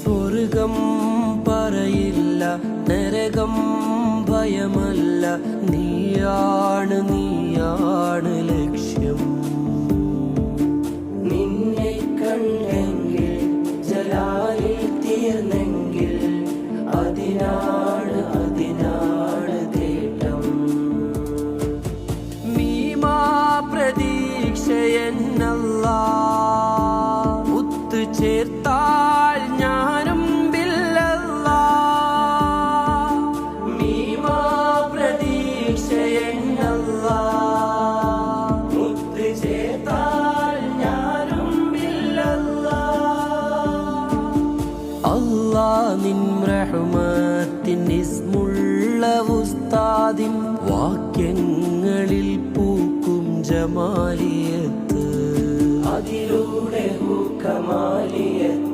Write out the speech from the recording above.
സ്വർഗം പറയില്ല, നരകം ഭയമല്ല, നീയാണ് ലക്ഷ്യം. നിന്നെ കണ്ടെങ്കിൽ ജലാലിൽ തീർന്നെങ്കിൽ അതിനാണ് തേട്ടം. മീമാ പ്രതീക്ഷയെന്നല്ലാ ചേർത്താൽ ഞാനും ബില്ലല്ലാ. മീമാ പ്രതീക്ഷയെന്നല്ലാ മുത്ത് ചേർത്താൽ ഞാനും ബില്ലല്ലാ. അല്ലാ നിൻ റഹ്മത്തിൻ ഇസ്മുള്ള ഉസ്താദിൻ വാക്യങ്ങളിൽ പൂക്കും ജമാലിയത്ത്, അതിലൂടെ കമാലിയത്ത്